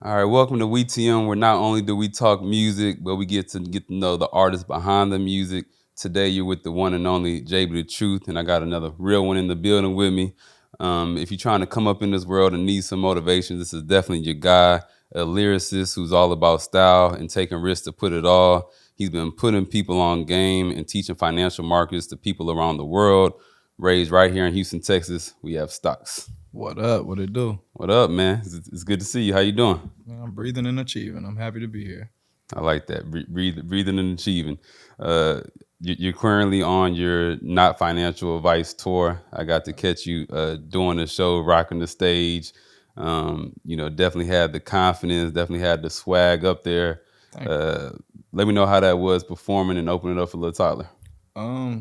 All right, welcome to WeTM, where not only do we talk music, but we get to know the artists behind the music. Today, you're with the one and only JB the Truth, and I got another real one in the building with me. If you're trying to come up in this world and need some motivation, this is definitely your guy, a lyricist who's all about style and taking risks to put it all. He's been putting people on game and teaching financial markets to people around the world. Raised right here in Houston, Texas, we have Stockz. What up? What it do? What up, man? It's good to see you. How you doing? Man, I'm breathing and achieving. I'm happy to be here. I like that. Breathing and achieving. Uh, you're currently on your not financial advice tour. I got to catch you doing the show, rocking the stage. Definitely had the confidence, definitely had the swag up there. Thank you. Uh, Let me know how that was performing and opening it up for little Tyler.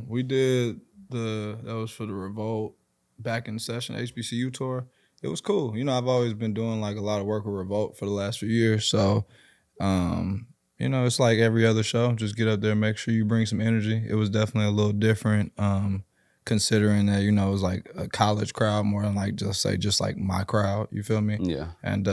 We did that was for the Revolt back in session HBCU tour. It was cool. I've always been doing like a lot of work with Revolt for the last few years. So, it's like every other show. Just get up there, make sure you bring some energy. It was definitely a little different. Considering that it was like a college crowd more than like just like my crowd, you feel me? Yeah, And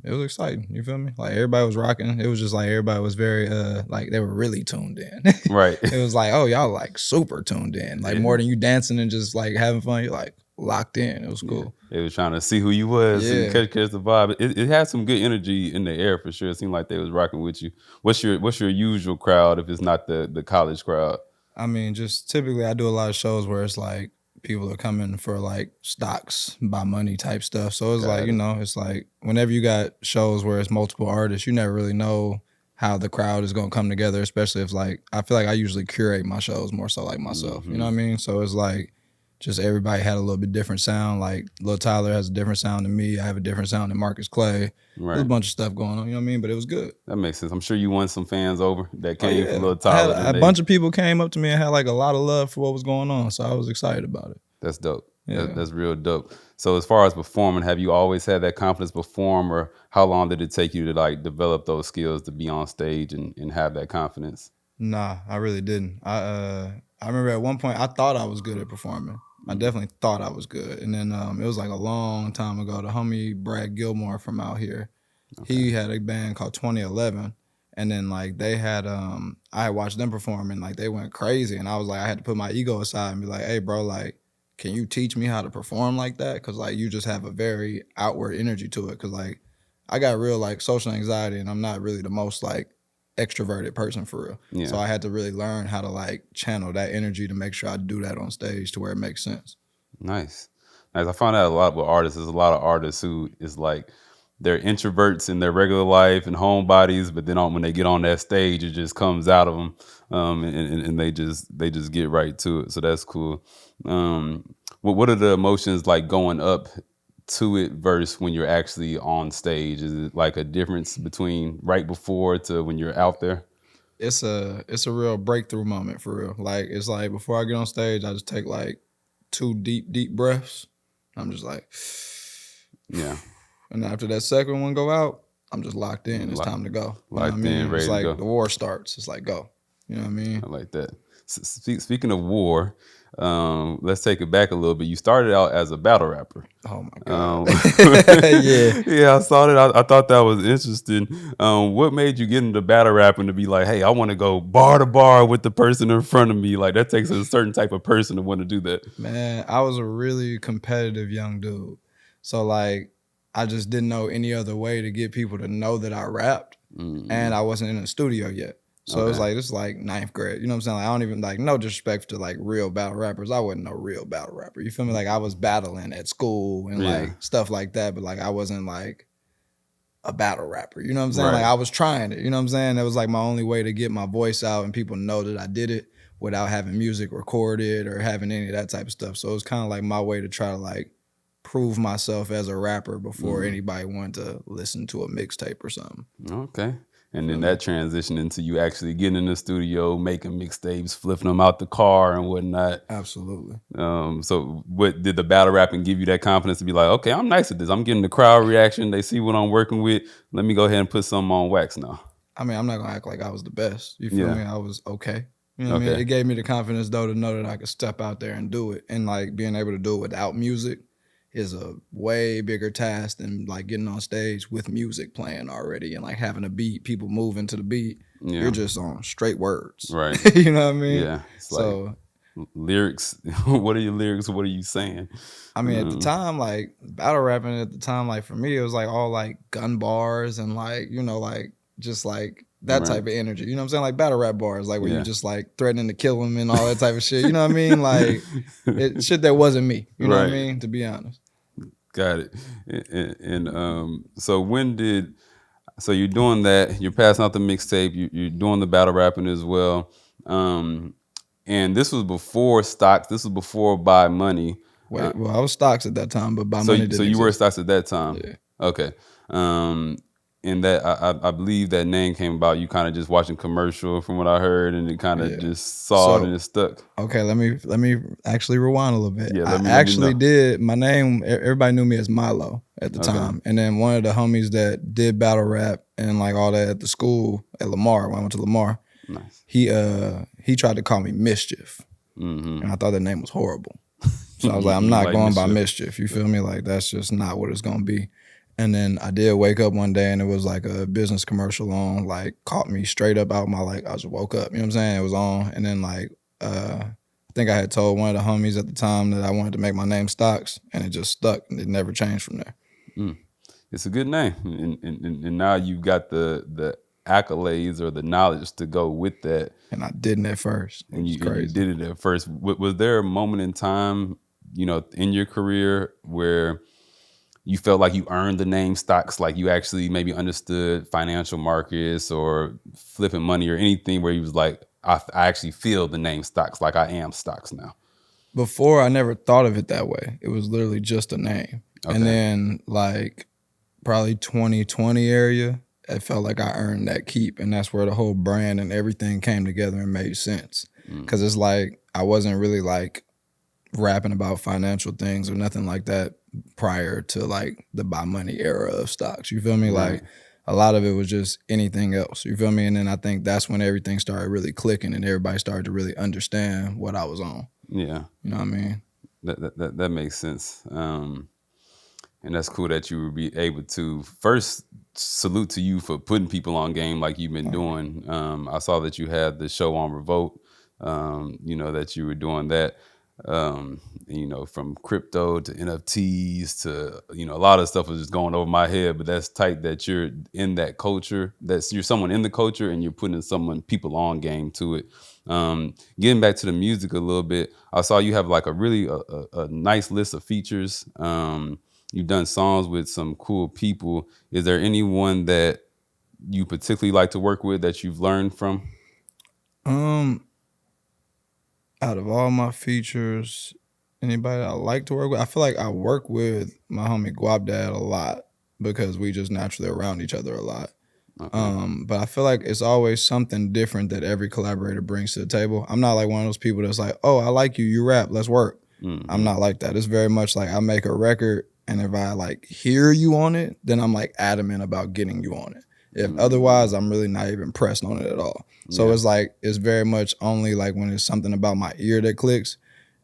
it was exciting, you feel me? Like everybody was rocking. It was just like everybody was very like they were really tuned in. right. It was like, oh, y'all like super tuned in, like more than you dancing and just like having fun. You're like locked in. It was cool. They was trying to see who you was and Yeah. catch the vibe. It had some good energy in the air for sure. It seemed like they was rocking with you. What's your usual crowd if it's not the college crowd? I mean, just typically I do a lot of shows where it's like people are coming for like stocks by money type stuff. So it's Got like, it. it's like whenever you got shows where it's multiple artists, you never really know how the crowd is gonna come together, especially if like I feel like I usually curate my shows more so like myself. You know what I mean? So it's like just everybody had a little bit different sound. Like Lil Tyler has a different sound than me. I have a different sound than Marcus Clay. There's a Right. bunch of stuff going on, you know what I mean? But it was good. That makes sense. I'm sure you won some fans over that Oh came for yeah. Little I had Tyler. Then a they bunch of people came up to me and had like a lot of love for what was going on. So I was excited about it. That's dope. Yeah. That's real dope. So as far as performing, have you always had that confidence to perform, or how long did it take you to like develop those skills to be on stage and have that confidence? Nah, I really didn't. I remember at one point I thought I was good at performing. I definitely thought I was good. And then it was like a long time ago. The homie Brad Gilmore from out here, he had a band called 2011. And then like they had I had watched them perform and like they went crazy. And I was like, I had to put my ego aside and be like, hey bro, like, can you teach me how to perform like that? Cause like you just have a very outward energy to it. Cause like I got real like social anxiety and I'm not really the most like extroverted person for real. Yeah. So I had to really learn how to like channel that energy to make sure I do that on stage to where it makes sense. Nice. Nice. I found out a lot with artists. There's a lot of artists who is like they're introverts in their regular life and homebodies, but then when they get on that stage, it just comes out of them, and they just get right to it. So that's cool. What are the emotions like going up to it versus when you're actually on stage? Is it like a difference between right before to when you're out there? It's a real breakthrough moment for real. Like it's like before I get on stage, I just take like two deep breaths. I'm just like, Yeah, and after that second one go out, I'm just locked in. It's Lock- time to go. You know what I locked in, mean? It's ready to like go. the war starts. It's like go. You know what I mean? I like that. Speaking of war, let's take it back a little bit. You started out as a battle rapper. Oh my Um, god. Yeah. yeah, I saw that. I thought that was interesting. What made you get into battle rapping to be like, hey, I want to go bar to bar with the person in front of me? Like that takes a certain type of person to want to do that. Man, I was a really competitive young dude. So like I just didn't know any other way to get people to know that I rapped. And I wasn't in the studio yet. So it was Okay. like this is like ninth grade. You know what I'm saying? Like I don't even like no disrespect to like real battle rappers. I wasn't no real battle rapper. You feel me? Like I was battling at school and Yeah. like stuff like that, but like I wasn't like a battle rapper. You know what I'm saying? Right. Like I was trying it. You know what I'm saying? That was like my only way to get my voice out and people know that I did it without having music recorded or having any of that type of stuff. So it was kind of like my way to try to like prove myself as a rapper before anybody wanted to listen to a mixtape or something. Okay. And then that transitioned into you actually getting in the studio, making mixtapes, flipping them out the car and whatnot. Absolutely. So what did the battle rapping give you that confidence to be like, okay, I'm nice at this. I'm getting the crowd reaction. They see what I'm working with. Let me go ahead and put something on wax now. I mean, I'm not gonna act like I was the best. You feel Yeah. me? I was okay. You know what I mean? Okay. It gave me the confidence though to know that I could step out there and do it. And like being able to do it without music, is a way bigger task than like getting on stage with music playing already and like having a beat, people moving to the beat. Yeah. You're just on straight words. Right. You know what I mean? Yeah. It's like So lyrics. What are your lyrics? What are you saying? I mean, at the time, like battle rapping at the time, like for me, it was like all like gun bars and like, you know, like just like that type of energy. You know what I'm saying? Like battle rap bars, like where you just like threatening to kill him and all that type of shit. You know what I mean? Like shit that wasn't me. You know what I mean? To be honest. Got it. And so so you're doing that, you're passing out the mixtape, you're doing the battle rapping as well. And this was before Stockz, this was before Buy Money. Wait, well, I was Stockz at that time, but Buy So Money didn't so you were exist. Stockz at that time. Yeah. Okay. And that I believe that name came about you kind of just watching commercial from what I heard, and it kind of just saw it and it stuck. Okay, let me actually rewind a little bit. Yeah, I actually did my name. Everybody knew me as Milo at the time, and then one of the homies that did battle rap and like all that at the school at Lamar when I went to Lamar, nice. He tried to call me Mischief, and I thought the name was horrible. So I was like, I'm not going by Mischief. You feel me? Like that's just not what it's gonna be. And then I did wake up one day and it was like a business commercial on, like caught me straight up out my, like I just woke up, you know what I'm saying? It was on. And then like, I think I had told one of the homies at the time that I wanted to make my name Stockz, and it just stuck and it never changed from there. It's a good name. And now you've got the accolades or the knowledge to go with that. And I didn't at first. And you did it at first. Was there a moment in time, you know, in your career where you felt like you earned the name Stockz, like you actually maybe understood financial markets or flipping money or anything where you was like, I actually feel the name Stockz, like I am Stockz now? Before, I never thought of it that way. It was literally just a name. Okay. And then like probably 2020 area, it felt like I earned that keep. And that's where the whole brand and everything came together and made sense. Because it's like I wasn't really like rapping about financial things or nothing like that prior to like the Buy Money era of Stockz. You feel me? Right. Like a lot of it was just anything else. You feel me? And then I think that's when everything started really clicking and everybody started to really understand what I was on. Yeah. You know what I mean? That makes sense. And that's cool that you would be able to first salute to you for putting people on game like you've been doing. I saw that you had the show on Revolt, you know, that you were doing that. You know, from crypto to NFTs to, you know, a lot of stuff was just going over my head, but that's tight that you're in that culture, you're someone in the culture and you're putting people on game to it. Getting back to the music a little bit, I saw you have like a really a nice list of features. You've done songs with some cool people. Is there anyone that you particularly like to work with that you've learned from? Out of all my features, anybody I like to work with, I feel like I work with my homie Guapdad a lot because we just naturally around each other a lot. Okay. But I feel like it's always something different that every collaborator brings to the table. I'm not like one of those people that's like, oh, I like you, you rap, let's work. I'm not like that. It's very much like I make a record, and if I like hear you on it, then I'm like adamant about getting you on it. If otherwise, I'm really not even pressed on it at all. So it's like, it's very much only like when it's something about my ear that clicks.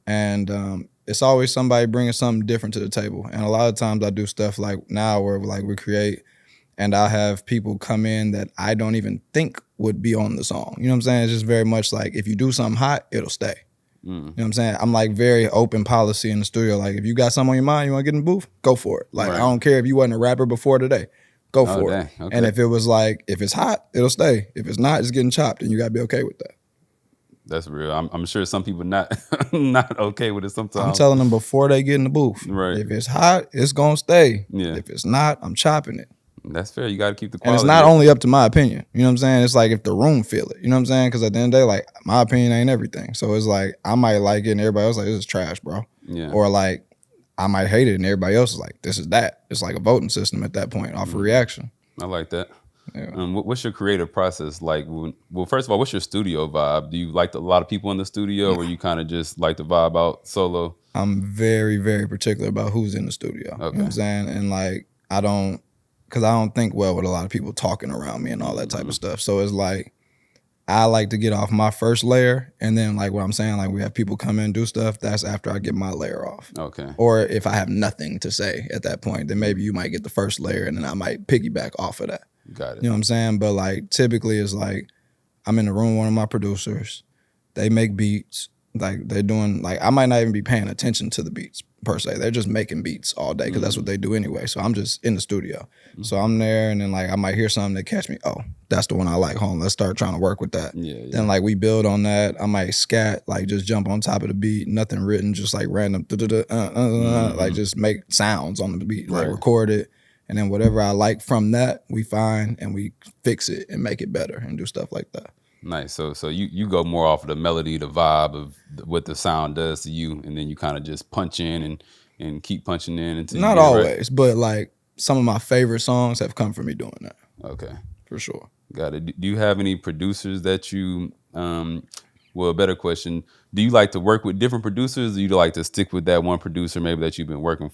And it's always somebody bringing something different to the table. And a lot of times I do stuff like now where like we create and I'll have people come in that I don't even think would be on the song. You know what I'm saying? It's just very much like if you do something hot, it'll stay. You know what I'm saying? I'm like very open policy in the studio. Like if you got something on your mind, you want to get in the booth, go for it. Like I don't care if you wasn't a rapper before today. Go for it. Okay. And if it was like, if it's hot, it'll stay. If it's not, it's getting chopped, and you gotta be okay with that. That's real. I'm sure some people not okay with it sometimes. I'm telling them before they get in the booth. Right. If it's hot, it's gonna stay. Yeah. If it's not, I'm chopping it. That's fair. You got to keep the quality. And it's not only up to my opinion. You know what I'm saying? It's like if the room feel it. You know what I'm saying? Because at the end of the day, like my opinion ain't everything. So it's like I might like it and everybody else like, this is trash, bro. Yeah. Or like I might hate it and everybody else is like, this is that. It's like a voting system at that point off of reaction. I like that. Yeah. What's your creative process like? Well, first of all, what's your studio vibe? Do you like a lot of people in the studio or you kind of just like to vibe out solo? I'm very, very particular about who's in the studio. Okay. You know what I'm saying? And like, because I don't think well with a lot of people talking around me and all that type of stuff. So it's like, I like to get off my first layer, and then like what I'm saying, like we have people come in and do stuff. That's after I get my layer off. Okay. Or if I have nothing to say at that point, then maybe you might get the first layer, and then I might piggyback off of that. Got it. You know what I'm saying? But like typically, it's like I'm in the room with one of my producers. They make beats. Like they're doing like I might not even be paying attention to the beats per se. They're just making beats all day because that's what they do anyway. So I'm just in the studio. So I'm there, and then like I might hear something that catch me. Oh, that's the one I like. Hold on, let's start trying to work with that. Yeah. Then like we build on that. I might scat, like just jump on top of the beat, nothing written, just like random, like just make sounds on the beat, like record it, and then whatever I like from that, we find and we fix it and make it better and do stuff like that. Nice. So you go more off of the melody, the vibe of what the sound does to you, and then you kind of just punch in and keep punching in until Not you get it always, right. but like some of my favorite songs have come from me doing that. Okay. For sure. Got it. Do you have any producers that you well, a better question, do you like to work with different producers, or do you like to stick with that one producer maybe that you've been working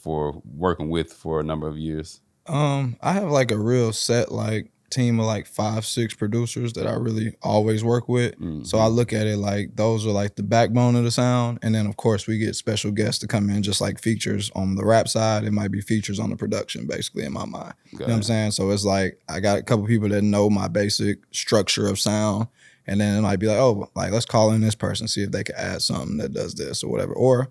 with for a number of years? I have like a real set like team of like 5-6 producers that I really always work with. So I look at it like those are like the backbone of the sound, and then of course we get special guests to come in, just like features on the rap side. It might be features on the production, basically, in my mind. You know what I'm saying? So it's like I got a couple people that know my basic structure of sound, and then it might be like, oh, like let's call in this person, see if they can add something that does this or whatever. Or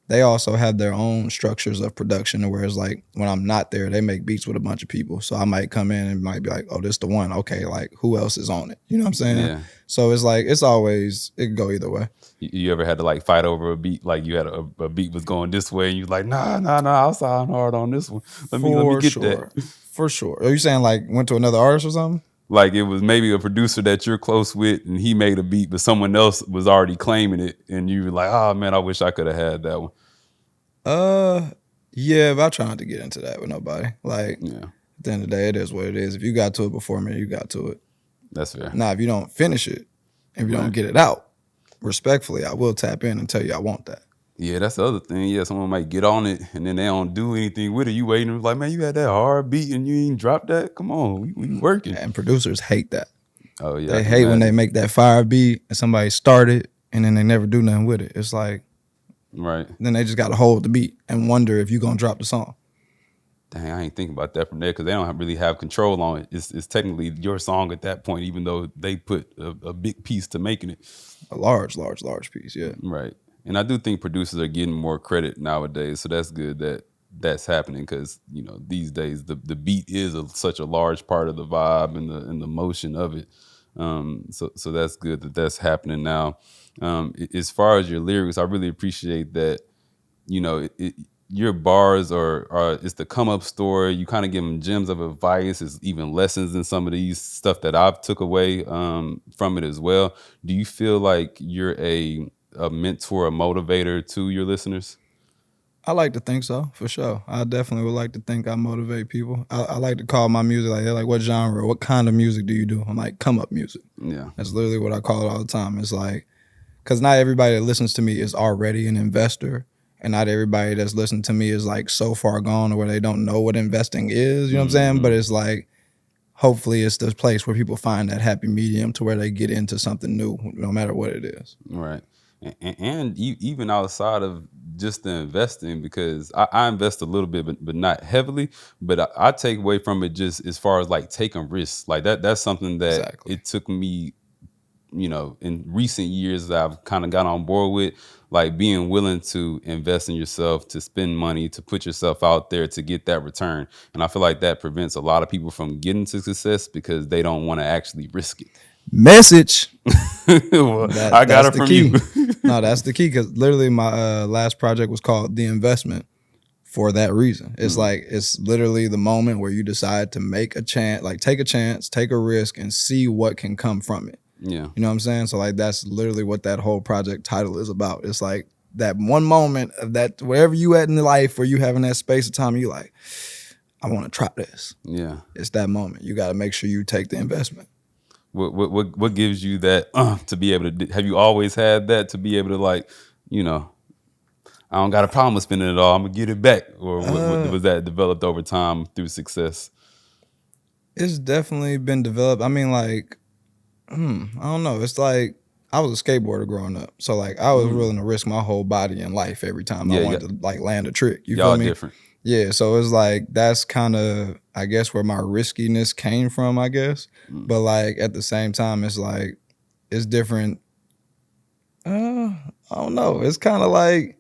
they also have their own structures of production, whereas like when I'm not there, they make beats with a bunch of people. So I might come in and might be like, oh, this the one. Okay, like who else is on it? You know what I'm saying? Yeah. So it's like, it's always, it can go either way. You ever had to like fight over a beat? Like you had a beat was going this way and you like, nah, I'll sound hard on this one. Let me get that. For sure. Are you saying like went to another artist or something? Like it was maybe a producer that you're close with and he made a beat, but someone else was already claiming it. And you were like, oh man, I wish I could have had that one. Yeah, but I try not to get into that with nobody. Like, Yeah. at the end of the day, it is what it is. If you got to it before me, you got to it. That's fair. Now, if you don't finish it, if you don't get it out, respectfully, I will tap in and tell you I want that. Yeah, that's the other thing. Yeah, someone might get on it and then they don't do anything with it. You waiting like, man, you had that hard beat and you ain't dropped that. Come on, we working. And producers hate that. Oh yeah, They hate when they make that fire beat and somebody start it and then they never do nothing with it. It's like, right. Then they just got to hold the beat and wonder if you're gonna drop the song. Dang, I ain't thinking about that from there because they don't really have control on it. It's technically your song at that point, even though they put a big piece to making it. A large piece, yeah. Right. And I do think producers are getting more credit nowadays, so that's good that that's happening because these days the beat is such a large part of the vibe and the motion of it. So that's good that that's happening now. As far as your lyrics, I really appreciate that. Your bars are it's the come up story. You kind of give them gems of advice. It's even lessons in some of these stuff that I've took away from it as well. Do you feel like you're a mentor, a motivator to your listeners? I like to think so, for sure. I definitely would like to think I motivate people. I like to call my music like, they're like, what genre, what kind of music do you do? I'm like, come up music. Yeah. That's literally what I call it all the time. It's like, because not everybody that listens to me is already an investor. And not everybody that's listening to me is like so far gone or where they don't know what investing is. You know what I'm saying? But it's like, hopefully it's the place where people find that happy medium to where they get into something new, no matter what it is. Right. And even outside of just the investing, because I invest a little bit, but not heavily. But I take away from it just as far as like taking risks. Like that's something that it took me, in recent years that I've kind of got on board with, like being willing to invest in yourself, to spend money, to put yourself out there to get that return. And I feel like that prevents a lot of people from getting to success because they don't want to actually risk it. Message. Well, I got it from you. No, that's the key, because literally my last project was called The Investment for that reason. It's like, it's literally the moment where you decide to make a chance, like take a chance, take a risk, and see what can come from it. Yeah. You know what I'm saying? So like, that's literally what that whole project title is about. It's like that one moment of that, wherever you at in life where you having that space of time, you like, I want to try this. Yeah. It's that moment. You got to make sure you take the investment. What gives you that to be able to? Have you always had that to be able to, like, I don't got a problem with spending it all, I'm gonna get it back, or was that developed over time through success? It's definitely been developed. I mean, like, I don't know. It's like I was a skateboarder growing up, so like I was willing to risk my whole body and life every time I Yeah, yeah. wanted to like land a trick. You feel Y'all me? different. Yeah. So it's like that's kind of I guess where my riskiness came from. I guess, but like at the same time, it's like it's different. I don't know. It's kind of like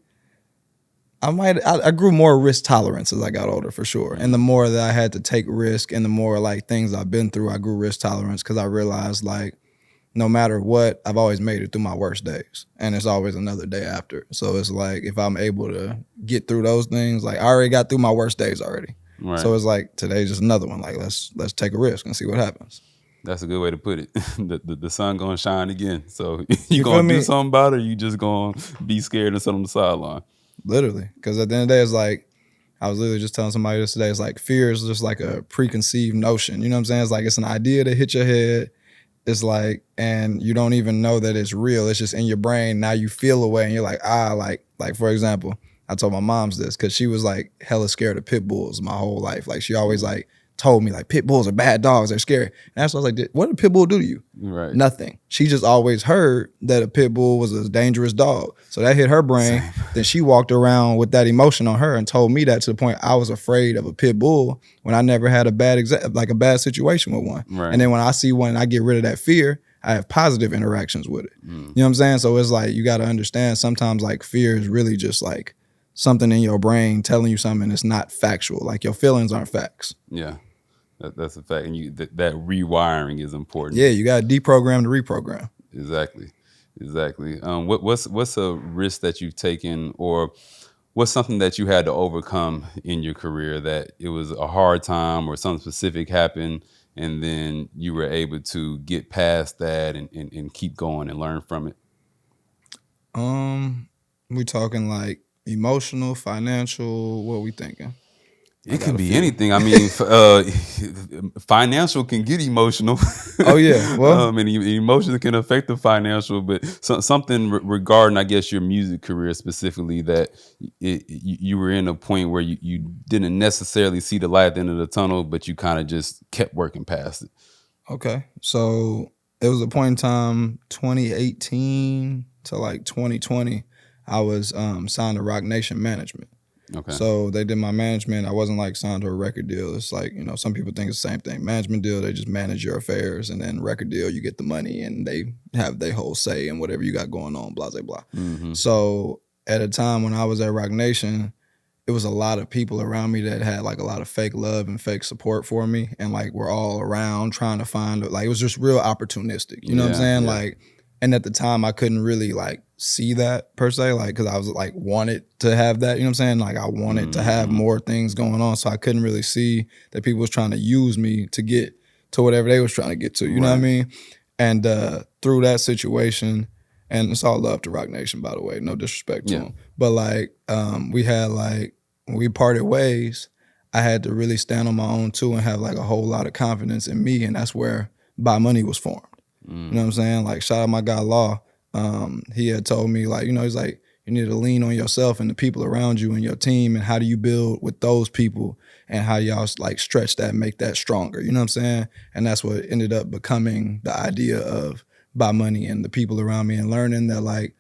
I grew more risk tolerance as I got older for sure. And the more that I had to take risk and the more like things I've been through, I grew risk tolerance because I realized like no matter what, I've always made it through my worst days. And it's always another day after. So it's like if I'm able to get through those things, like I already got through my worst days already. Right. So it's like today's just another one. Like let's take a risk and see what happens. That's a good way to put it. The sun gonna shine again. So you You feel gonna do me? something about it, or you just gonna be scared and sit on the sideline. Literally. Because at the end of the day, it's like I was literally just telling somebody this today. It's like fear is just like a preconceived notion. You know what I'm saying? It's like it's an idea that hit your head. It's like, and you don't even know that it's real. It's just in your brain. Now you feel a way, and you're like, like for example, I told my mom's this because she was like hella scared of pit bulls my whole life. Like she always like told me like pit bulls are bad dogs. They're scary. And that's what I was like, what did a pit bull do to you? Right. Nothing. She just always heard that a pit bull was a dangerous dog. So that hit her brain. Same. Then she walked around with that emotion on her and told me that to the point I was afraid of a pit bull when I never had a bad like a bad situation with one. Right. And then when I see one and I get rid of that fear, I have positive interactions with it. You know what I'm saying? So it's like you got to understand sometimes like fear is really just like something in your brain telling you something that's not factual. Like your feelings aren't facts. Yeah. That's a fact, and that rewiring is important. Yeah, you got to deprogram to reprogram. Exactly. What's a risk that you've taken, or what's something that you had to overcome in your career that it was a hard time or something specific happened, and then you were able to get past that and keep going and learn from it? We talking like emotional, financial. What we thinking? It can be anything. I mean, financial can get emotional. Oh yeah, well, and emotions can affect the financial, but something regarding, I guess, your music career specifically, that you were in a point where you didn't necessarily see the light at the end of the tunnel, but you kind of just kept working past it. Okay, so it was a point in time, 2018 to like 2020. I was signed to Rock Nation Management. Okay. So they did my management. I wasn't like signed to a record deal. It's like, some people think it's the same thing. Management deal, they just manage your affairs, and then record deal, you get the money and they have their whole say in whatever you got going on, blah, blah, blah. Mm-hmm. So at a time when I was at Rock Nation, it was a lot of people around me that had like a lot of fake love and fake support for me. And like we're all around trying to find, like it was just real opportunistic. You know what I'm saying? Yeah. Like, and at the time I couldn't really like see that per se, like, cause I was like wanted to have that, you know what I'm saying? Like I wanted to have more things going on. So I couldn't really see that people was trying to use me to get to whatever they was trying to get to, you know what I mean? And through that situation, and it's all love to Rock Nation, by the way, no disrespect to them. But like we had like, when we parted ways, I had to really stand on my own too and have like a whole lot of confidence in me. And that's where Buy Money was formed. You know what I'm saying? Like shout out my guy Law. He had told me like, he's like, you need to lean on yourself and the people around you and your team, and how do you build with those people and how y'all like stretch that and make that stronger. You know what I'm saying? And that's what ended up becoming the idea of Buy Money and the people around me, and learning that like,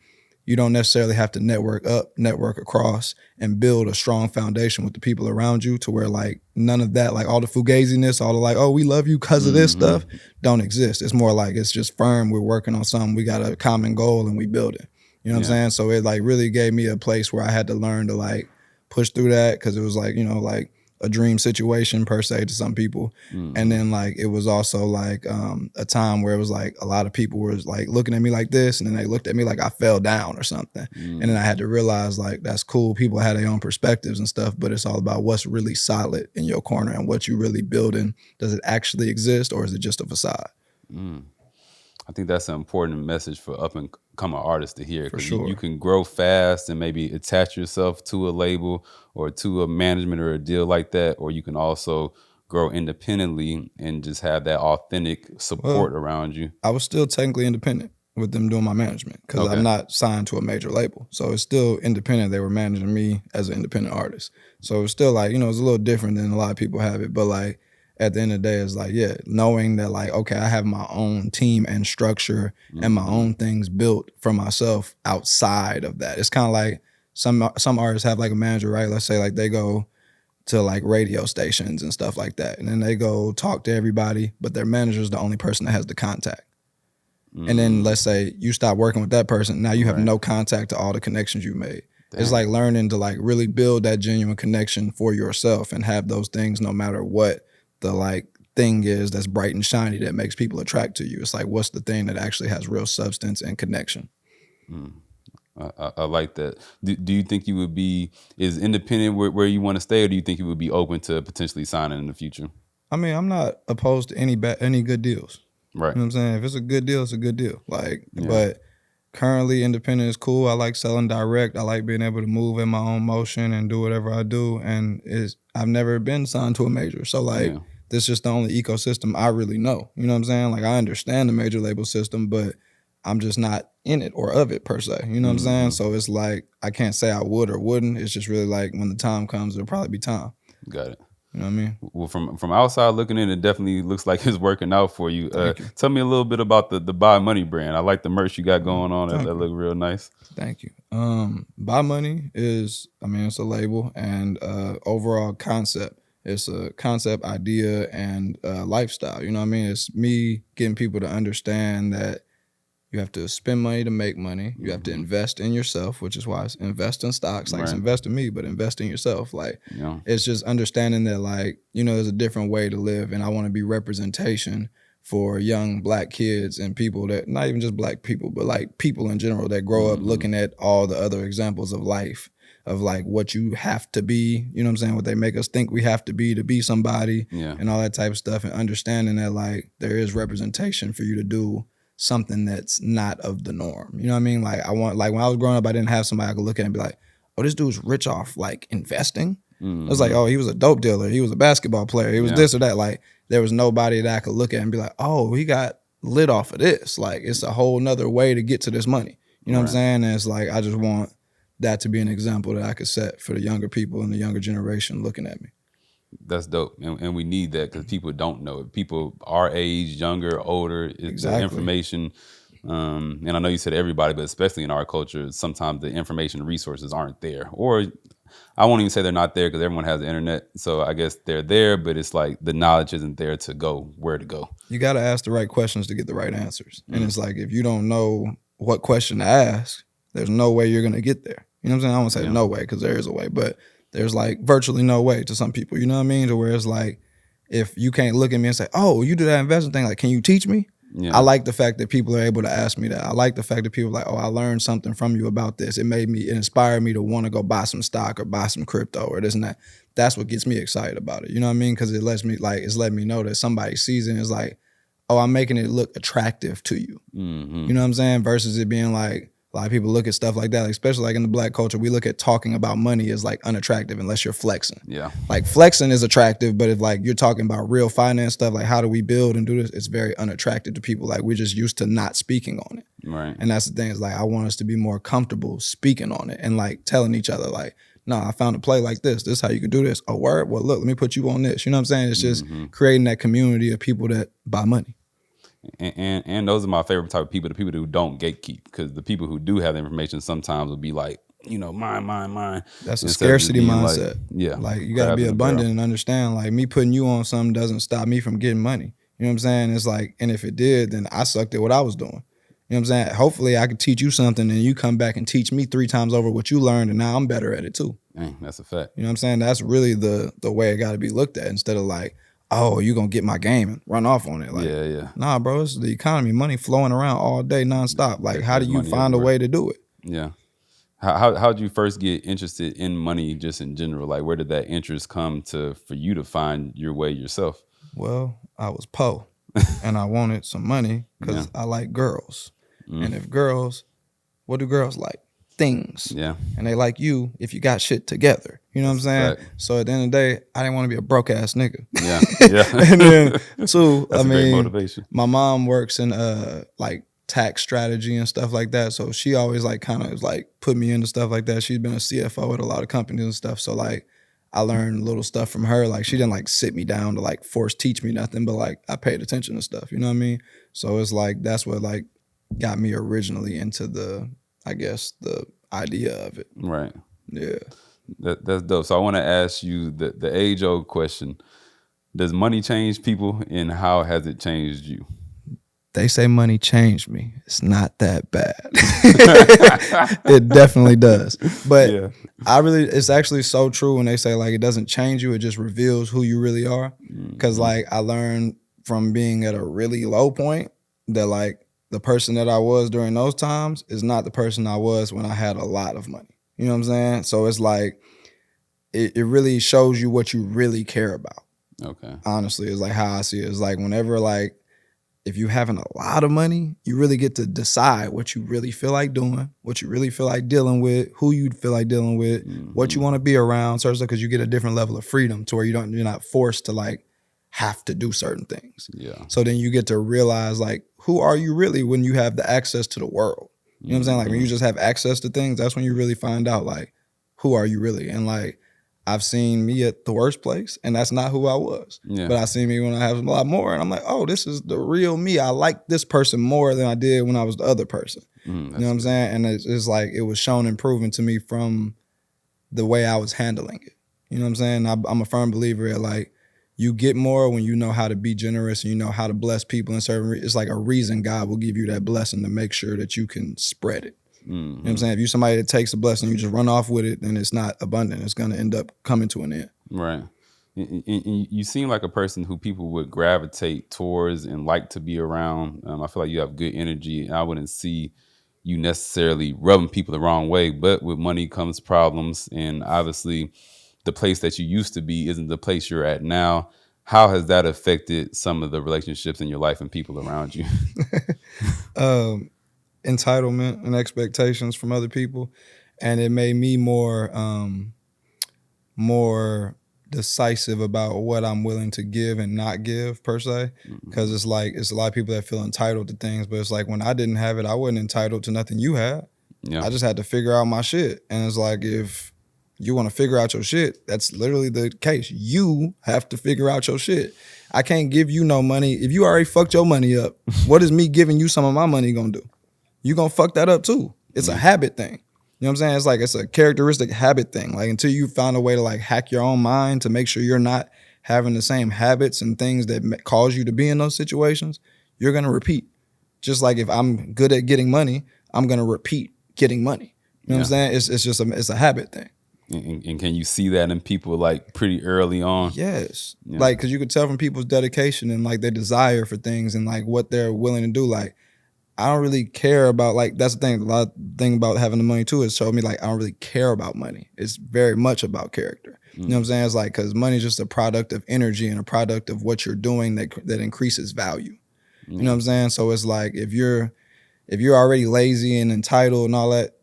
you don't necessarily have to network up, network across, and build a strong foundation with the people around you to where like none of that, like all the fugaziness, all the like, oh, we love you because of this stuff, don't exist. It's more like it's just firm. We're working on something. We got a common goal and we build it. You know what I'm saying? So it like really gave me a place where I had to learn to like push through that, because it was like, like a dream situation per se to some people. And then like it was also like a time where it was like a lot of people were like looking at me like this, and then they looked at me like I fell down or something. And then I had to realize like that's cool, people had their own perspectives and stuff, but it's all about what's really solid in your corner and what you really building. Does it actually exist, or is it just a facade? I think that's an important message for up and coming artists to hear, because sure. you can grow fast and maybe attach yourself to a label or to a management or a deal like that, or you can also grow independently and just have that authentic support around you. I was still technically independent with them doing my management, because I'm not signed to a major label. So it's still independent. They were managing me as an independent artist. So it's still like, it's a little different than a lot of people have it. But like at the end of the day, it's like, yeah, knowing that like, okay, I have my own team and structure and my own things built for myself outside of that. It's kind of like some artists have like a manager, right? Let's say like they go to like radio stations and stuff like that, and then they go talk to everybody, but their manager is the only person that has the contact. And then let's say you stop working with that person, now you have no contact to all the connections you made. Dang. It's like learning to like really build that genuine connection for yourself and have those things no matter what the like thing is that's bright and shiny that makes people attract to you. It's like, what's the thing that actually has real substance and connection? I like that. Do you think you would be is independent where you want to stay, or do you think you would be open to potentially signing in the future? I mean, I'm not opposed to any good deals. Right. You know what I'm saying? If it's a good deal, it's a good deal. Like, but currently independent is cool. I like selling direct. I like being able to move in my own motion and do whatever I do. And I've never been signed to a major. So like, this is just the only ecosystem I really know. You know what I'm saying? Like, I understand the major label system, but I'm just not in it or of it per se. You know what I'm saying? So it's like, I can't say I would or wouldn't. It's just really like when the time comes, it'll probably be time. Got it. You know what I mean? Well, from outside looking in, it definitely looks like it's working out for you. Tell me a little bit about the Buy Money brand. I like the merch you got going on. That look real nice. Thank you. Buy Money is, I mean, it's a label and overall concept. It's a concept, idea, and lifestyle. You know what I mean? It's me getting people to understand that you have to spend money to make money. You have to invest in yourself, which is why it's invest in stocks. Like, it's invest in me, but invest in yourself. Like, it's just understanding that, like, you know, there's a different way to live, and I want to be representation for young Black kids and people that, not even just Black people, but like people in general that grow up looking at all the other examples of life, of like what you have to be, you know what I'm saying? What they make us think we have to be somebody and all that type of stuff, and understanding that like there is representation for you to do something that's not of the norm. You know what I mean? Like, I want, like when I was growing up, I didn't have somebody I could look at and be like, oh, this dude's rich off like investing. It was like, oh, he was a dope dealer. He was a basketball player. He was this or that. Like, there was nobody that I could look at and be like, oh, he got lit off of this. Like, it's a whole nother way to get to this money. You know what I'm saying? And it's like, I just want that to be an example that I could set for the younger people and the younger generation looking at me. That's dope, and we need that because people don't know it. People our age, younger, older, the information. And I know you said everybody, but especially in our culture, sometimes the information resources aren't there, or I won't even say they're not there because everyone has the internet. So I guess they're there, but it's like the knowledge isn't there to go where to go. You got to ask the right questions to get the right answers. And it's like, if you don't know what question to ask, there's no way you're gonna get there. You know what I'm saying? I won't say no way because there is a way, but there's like virtually no way to some people, you know what I mean? To where it's like, if you can't look at me and say, oh, you do that investment thing, like, can you teach me? I like the fact that people are able to ask me that. I like the fact that people are like, oh, I learned something from you about this. It inspired me to want to go buy some stock or buy some crypto or this and that. That's what gets me excited about it. You know what I mean? Because it lets me, like, it's letting me know that somebody sees it and is like, oh, I'm making it look attractive to you. You know what I'm saying? Versus it being like, a lot of people look at stuff like that, like, especially like in the Black culture, we look at talking about money as like unattractive unless you're flexing. Like, flexing is attractive, but if like you're talking about real finance stuff, like how do we build and do this, it's very unattractive to people. Like, we're just used to not speaking on it. And that's the thing, is like, I want us to be more comfortable speaking on it and like telling each other like, no, I found a play like this. This is how you can do this. Oh, word? Well, look, let me put you on this. You know what I'm saying? It's just creating that community of people that buy money. And those are my favorite type of people, the people who don't gatekeep, because the people who do have the information sometimes will be like, you know, mine. That's a scarcity mindset. Like, like, you got to be abundant and understand, like, me putting you on something doesn't stop me from getting money. You know what I'm saying? It's like, and if it did, then I sucked at what I was doing. You know what I'm saying? Hopefully I could teach you something and you come back and teach me 3 times over what you learned, and now I'm better at it too. Dang, that's a fact. You know what I'm saying? That's really the way it got to be looked at, instead of like, oh, you gonna get my game and run off on it. Like, nah, bro, it's the economy, money flowing around all day nonstop. Like, how do you find a way to do it? How did you first get interested in money just in general? Like, where did that interest come to for you to find your way yourself? Well, I was poor and I wanted some money because I like girls. And if girls, what do girls like? Things. And they like you if you got shit together. You know what I'm saying? So at the end of the day, I didn't want to be a broke ass nigga. And then two, I mean, my mom works in like tax strategy and stuff like that. So she always like kind of like put me into stuff like that. She's been a CFO at a lot of companies and stuff. So like, I learned little stuff from her. Like, she didn't like sit me down to like force teach me nothing, but like I paid attention to stuff, you know what I mean? So it's like, that's what like got me originally into the, I guess, the idea of it. Right. Yeah. That's dope. So I want to ask you the age old question: does money change people, and how has it changed you? They say money changed me. It's not that bad. It definitely does. But Yeah. it's actually so true when they say like it doesn't change you, it just reveals who you really are. Because like I learned from being at a really low point that like the person that I was during those times is not the person I was when I had a lot of money. You know what I'm saying? So it's like it really shows you what you really care about. Okay. Honestly, it's like how I see it. It's like whenever like if you having a lot of money, you really get to decide what you really feel like doing, what you really feel like dealing with, who you feel like dealing with, what you want to be around, sort of, because you get a different level of freedom to where you're not forced to like have to do certain things. Yeah. So then you get to realize like who are you really when you have the access to the world. You know what I'm saying? Like when you just have access to things, that's when you really find out like who are you really. And like I've seen me at the worst place, and that's not who I was. Yeah. But I see me when I have a lot more, and I'm like, oh, this is the real me. I like this person more than I did when I was the other person. You know what I'm saying? And it's like it was shown and proven to me from the way I was handling it. You know what I'm saying? I'm a firm believer that like you get more when you know how to be generous and you know how to bless people and serve. It's like a reason God will give you that blessing to make sure that you can spread it. You know what I'm saying? If you're somebody that takes a blessing, you just run off with it, then it's not abundant. It's going to end up coming to an end. Right. And you seem like a person who people would gravitate towards and like to be around. I feel like you have good energy, and I wouldn't see you necessarily rubbing people the wrong way. But with money comes problems, and obviously the place that you used to be isn't the place you're at now. How has that affected some of the relationships in your life and people around you? Entitlement and expectations from other people, and it made me more decisive about what I'm willing to give and not give per se, because it's like it's a lot of people that feel entitled to things, but it's like when I didn't have it, I wasn't entitled to nothing you had. Yeah. I just had to figure out my shit, and it's like if you want to figure out your shit, that's literally the case. You have to figure out your shit. I can't give you no money if you already fucked your money up. What is me giving you some of my money gonna do? You gonna fuck that up too. It's a habit thing. You know what I'm saying? It's like it's a characteristic habit thing. Like until you find a way to like hack your own mind to make sure you're not having the same habits and things that cause you to be in those situations, you're gonna repeat. Just like if I'm good at getting money, I'm gonna repeat getting money. You know what I'm saying? It's just it's a habit thing. And can you see that in people like pretty early on? Yes. Yeah. Like, cause you could tell from people's dedication and like their desire for things and like what they're willing to do. Like, I don't really care about like, that's the thing. A lot of thing about having the money too is showed me like, I don't really care about money. It's very much about character. You know what I'm saying? It's like, cause money is just a product of energy and a product of what you're doing that increases value. You know what I'm saying? So it's like, if you're already lazy and entitled and all that,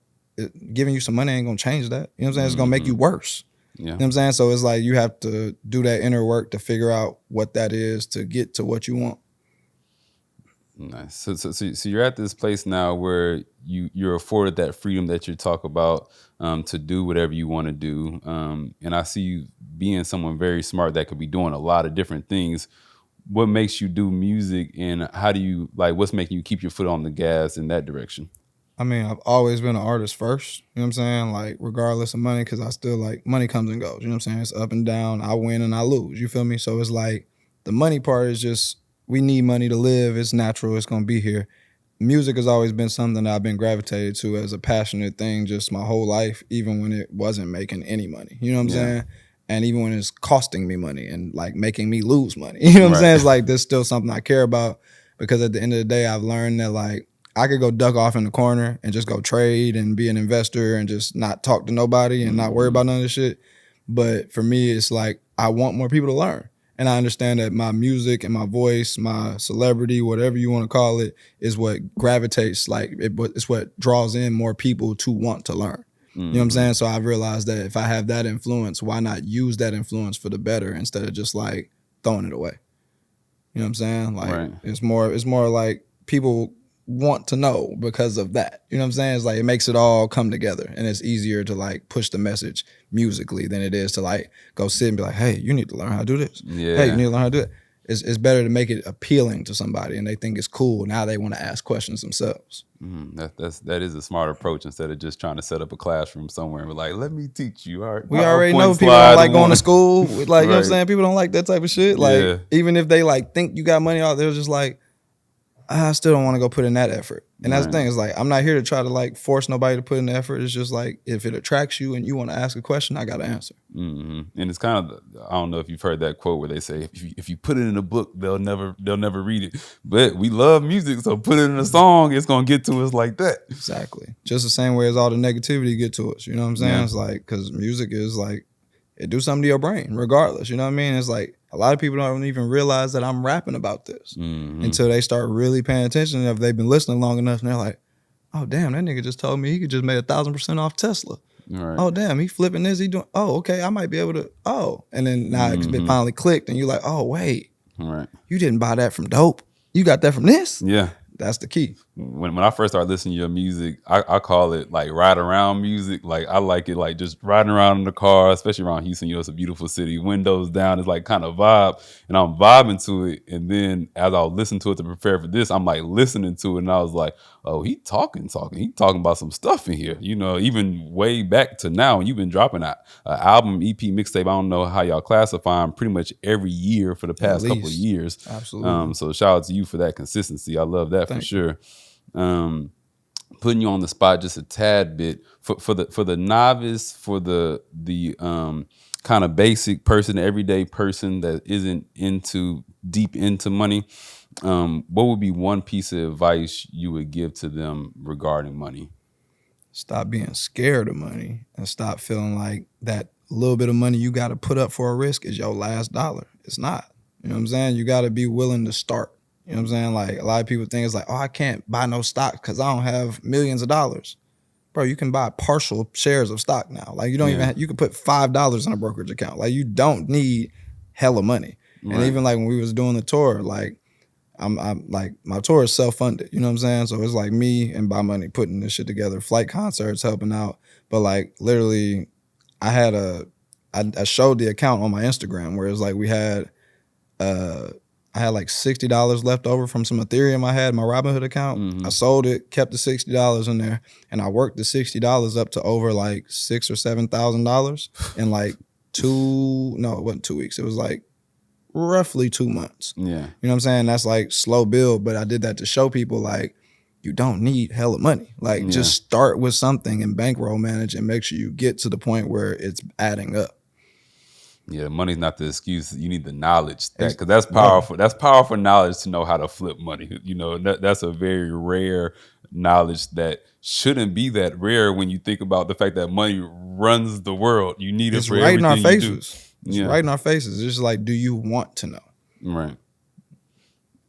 giving you some money ain't gonna change that. You know what I'm saying? It's gonna make you worse. Yeah. You know what I'm saying? So it's like you have to do that inner work to figure out what that is to get to what you want. Nice. So you're at this place now where you're afforded that freedom that you talk about to do whatever you want to do. And I see you being someone very smart that could be doing a lot of different things. What makes you do music, and how do you what's making you keep your foot on the gas in that direction? I mean, I've always been an artist first, you know what I'm saying? Like, regardless of money, because I still, like, money comes and goes, you know what I'm saying? It's up and down. I win and I lose, you feel me? So it's like, the money part is just, we need money to live. It's natural. It's going to be here. Music has always been something that I've been gravitated to as a passionate thing just my whole life, even when it wasn't making any money, you know what I'm saying? And even when it's costing me money and, like, making me lose money, you know what I'm saying? It's like, there's still something I care about, because at the end of the day, I've learned that, like, I could go duck off in the corner and just go trade and be an investor and just not talk to nobody and not worry about none of this shit. But for me, it's like I want more people to learn. And I understand that my music and my voice, my celebrity, whatever you want to call it, is what gravitates, it's what draws in more people to want to learn. You know what I'm saying? So I've realized that if I have that influence, why not use that influence for the better instead of just like throwing it away? You know what I'm saying? Like it's more like people want to know because of that. You know what I'm saying? It's like it makes it all come together, and it's easier to like push the message musically than it is to like go sit and be like, hey, you need to learn how to do this. Yeah. Hey, you need to learn how to do it. It's better to make it appealing to somebody and they think it's cool. Now they want to ask questions themselves. That is a smart approach instead of just trying to set up a classroom somewhere and be like, let me teach you. All right. We already know people don't like going to school. Like, you know what I'm saying? People don't like that type of shit. Like, even if they like think you got money out, they're just like, I still don't want to go put in that effort. And that's the thing, is like, I'm not here to try to like force nobody to put in the effort. It's just like, if it attracts you and you want to ask a question, I got to answer. And it's kind of, I don't know if you've heard that quote where they say, if you put it in a book, they'll never read it. But we love music, so put it in a song, it's going to get to us like that. Exactly. Just the same way as all the negativity get to us. You know what I'm saying? Yeah. It's like, because music is like, it do something to your brain regardless. You know what I mean? It's like, a lot of people don't even realize that I'm rapping about this until they start really paying attention. And if they've been listening long enough, and they're like, oh, damn, that nigga just told me he could just make 1,000% off Tesla. Right. Oh, damn, he flipping this, he doing, oh, okay, I might be able to, and then now it finally clicked and you're like, oh, wait, you didn't buy that from dope. You got that from this? Yeah. That's the key. When I first started listening to your music, I call it like ride around music. Like I like it like just riding around in the car, especially around Houston. You know, it's a beautiful city. Windows down, it's like kind of vibe. And I'm vibing to it. And then as I was listening to it to prepare for this, I'm like listening to it. And I was like, oh, he talking. He talking about some stuff in here. You know, even way back to now. And you've been dropping an album, EP, mixtape. I don't know how y'all classify them, pretty much every year for the past couple of years. Absolutely. So shout out to you for that consistency. I love that for sure. Putting you on the spot just a tad bit for the novice, for the kind of basic person, everyday person that isn't deep into money, what would be one piece of advice you would give to them regarding money? Stop being scared of money and stop feeling like that little bit of money you got to put up for a risk is your last dollar. It's not. You know what I'm saying? You got to be willing to start. You know what I'm saying? Like, a lot of people think it's like, oh, I can't buy no stock because I don't have millions of dollars. Bro, you can buy partial shares of stock now. Like, you don't even you can put $5 in a brokerage account. Like, you don't need hella money. Right. And even like when we was doing the tour, like, I'm like, my tour is self-funded. You know what I'm saying? So it's like me and Buy Money putting this shit together, flight concerts helping out. But like, literally, I showed the account on my Instagram where it's like I had like $60 left over from some Ethereum I had in my Robinhood account. I sold it, kept the $60 in there, and I worked the $60 up to over like $6,000 or $7,000 in like it wasn't 2 weeks. It was like roughly 2 months. Yeah. You know what I'm saying? That's like slow build, but I did that to show people like, you don't need hella money. Like, just start with something and bankroll manage and make sure you get to the point where it's adding up. Yeah, money's not the excuse. You need the knowledge, because that's powerful. That's powerful knowledge to know how to flip money. You know, that's a very rare knowledge that shouldn't be that rare when you think about the fact that money runs the world. You need it for everything you do. It's right in our faces. It's right in our faces. It's just like, do you want to know? Right.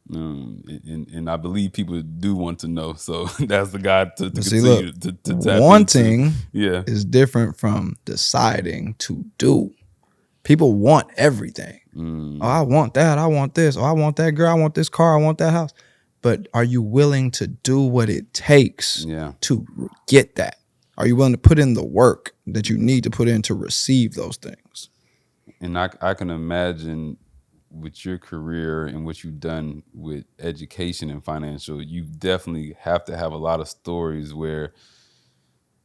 And I believe people do want to know. So that's the guy to continue to tap wanting into. Is different from deciding to do. People want everything. Oh, I want that. I want this. Oh, I want that girl. I want this car. I want that house. But are you willing to do what it takes to get that? Are you willing to put in the work that you need to put in to receive those things? And I can imagine with your career and what you've done with education and financial, you definitely have to have a lot of stories where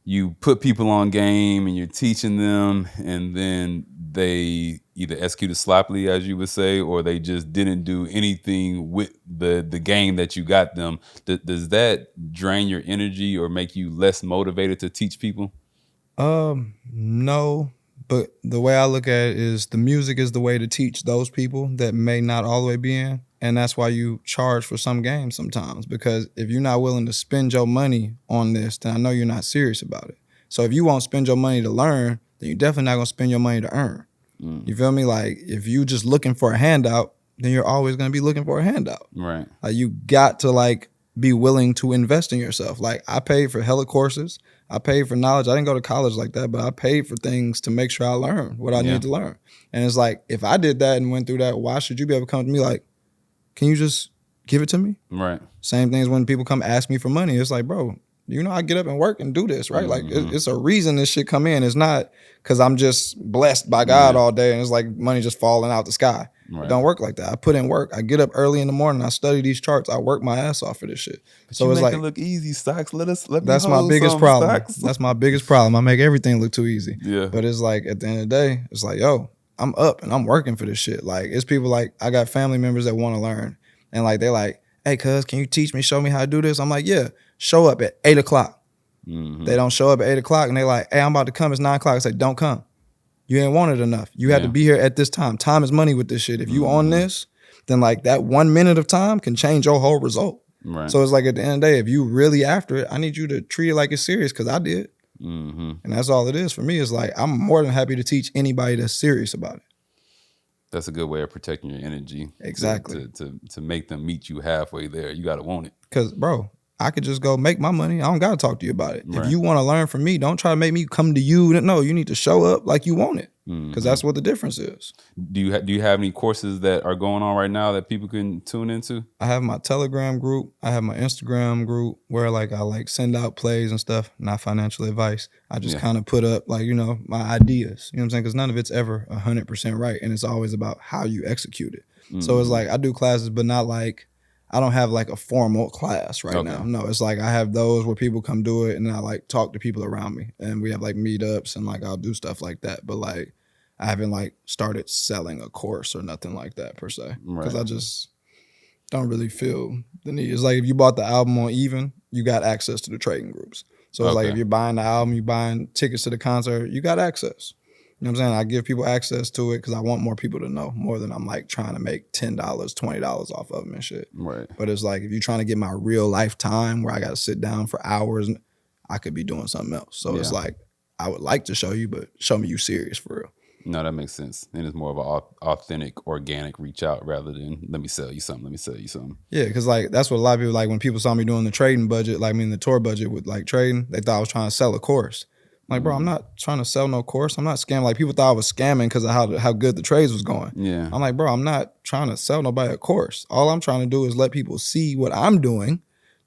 you put people on game and you're teaching them, and then they either executed sloppily, as you would say, or they just didn't do anything with the game that you got them. Does that drain your energy or make you less motivated to teach people? No, but the way I look at it is the music is the way to teach those people that may not all the way be in. And that's why you charge for some games sometimes, because if you're not willing to spend your money on this, then I know you're not serious about it. So if you won't spend your money to learn, then you're definitely not going to spend your money to earn. You feel me? Like, if you just looking for a handout, then you're always going to be looking for a handout. Right. Like, you got to like be willing to invest in yourself. Like, I paid for hella courses. I paid for knowledge. I didn't go to college like that, but I paid for things to make sure I learned what I needed to learn. And it's like, if I did that and went through that, why should you be able to come to me like, can give it to me. Right. Same things when people come ask me for money. It's like, bro, you know, I get up and work and do this, right? Like, it's a reason this shit come in. It's not because I'm just blessed by God all day and it's like money just falling out the sky. It don't work like that. I put in work. I get up early in the morning. I study these charts. I work my ass off for this shit. But so you it's make like, it look easy, Stockz. Let me that's my hold biggest some, problem. Stockz. That's my biggest problem. I make everything look too easy. Yeah. But it's like at the end of the day, it's like, yo, I'm up and I'm working for this shit. Like, it's people like, I got family members that want to learn. And like, they're like, hey, cuz, can you teach me, show me how to do this? I'm like, yeah, show up at 8 o'clock. They don't show up at 8 o'clock and they like, hey, I'm about to come. It's 9 o'clock. I say, don't come. You ain't wanted enough. You had to be here at this time. Time is money with this shit. If you on this, then like that 1 minute of time can change your whole result. Right. So it's like at the end of the day, if you really after it, I need you to treat it like it's serious because I did. And that's all it is for me. It's like, I'm more than happy to teach anybody that's serious about it. That's a good way of protecting your energy. Exactly. To make them meet you halfway there. You got to want it. Because, bro, I could just go make my money. I don't got to talk to you about it. Right. If you want to learn from me, don't try to make me come to you. No, you need to show up like you want it. Because that's what the difference is. Do you have any courses that are going on right now that people can tune into? I have my Telegram group. I have my Instagram group where like I like send out plays and stuff, not financial advice. I just kind of put up like, you know, my ideas. You know what I'm saying? Because none of it's ever 100% right. And it's always about how you execute it. So it's like I do classes, but not like, I don't have like a formal class right now. No, it's like I have those where people come do it and I like talk to people around me. And we have like meetups and like I'll do stuff like that. But like I haven't like started selling a course or nothing like that per se. Because I just don't really feel the need. It's like if you bought the album on Even, you got access to the trading groups. So it's like if you're buying the album, you buying tickets to the concert, you got access. You know what I'm saying? I give people access to it because I want more people to know more than I'm like trying to make $10, $20 off of them and shit. Right. But it's like if you're trying to get my real life time where I got to sit down for hours, I could be doing something else. So it's like I would like to show you, but show me you serious for real. No, that makes sense. And it's more of an authentic, organic reach out rather than let me sell you something. Let me sell you something. Yeah, because like that's what a lot of people like when people saw me doing the trading budget, like I mean the tour budget with like trading, they thought I was trying to sell a course. I'm like, bro, I'm not trying to sell no course. I'm not scamming. Like people thought I was scamming because of how good the trades was going. Yeah. I'm like, bro, I'm not trying to sell nobody a course. All I'm trying to do is let people see what I'm doing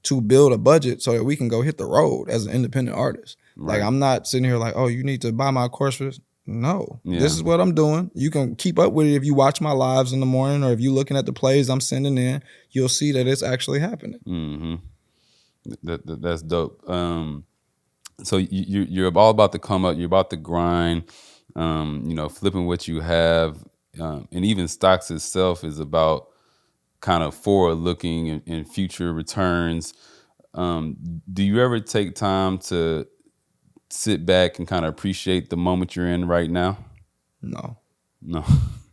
to build a budget so that we can go hit the road as an independent artist. Like I'm not sitting here like, oh, you need to buy my course for this. No, this is what I'm doing. You can keep up with it if you watch my lives in the morning or if you're looking at the plays I'm sending in, you'll see that it's actually happening. That's dope. So you're all about to come up, you're about to grind, you know, flipping what you have. And even Stockz itself is about kind of forward looking and future returns. Do you ever take time to sit back and kind of appreciate the moment you're in right now? No. No.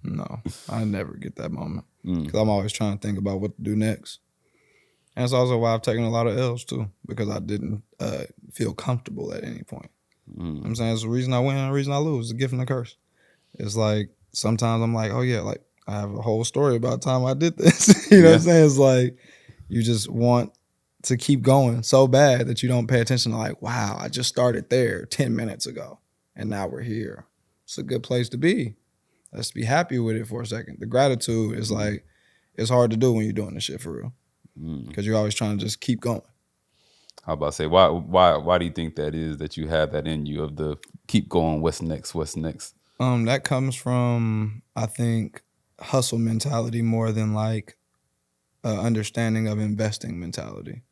No, I never get that moment because I'm always trying to think about what to do next. And it's also why I've taken a lot of L's too, because I didn't feel comfortable at any point. You know what I'm saying? It's the reason I win and the reason I lose. It's a gift and a curse. It's like sometimes I'm like, oh yeah, like I have a whole story about the time I did this. You know what I'm saying? It's like you just want to keep going so bad that you don't pay attention to like, wow, I just started there 10 minutes ago and now we're here. It's a good place to be. Let's be happy with it for a second. The gratitude is like, it's hard to do when you're doing this shit for real. Because you're always trying to just keep going. How about say why do you think that is that you have that in you of the keep going, what's next? That comes from I think hustle mentality more than like understanding of investing mentality.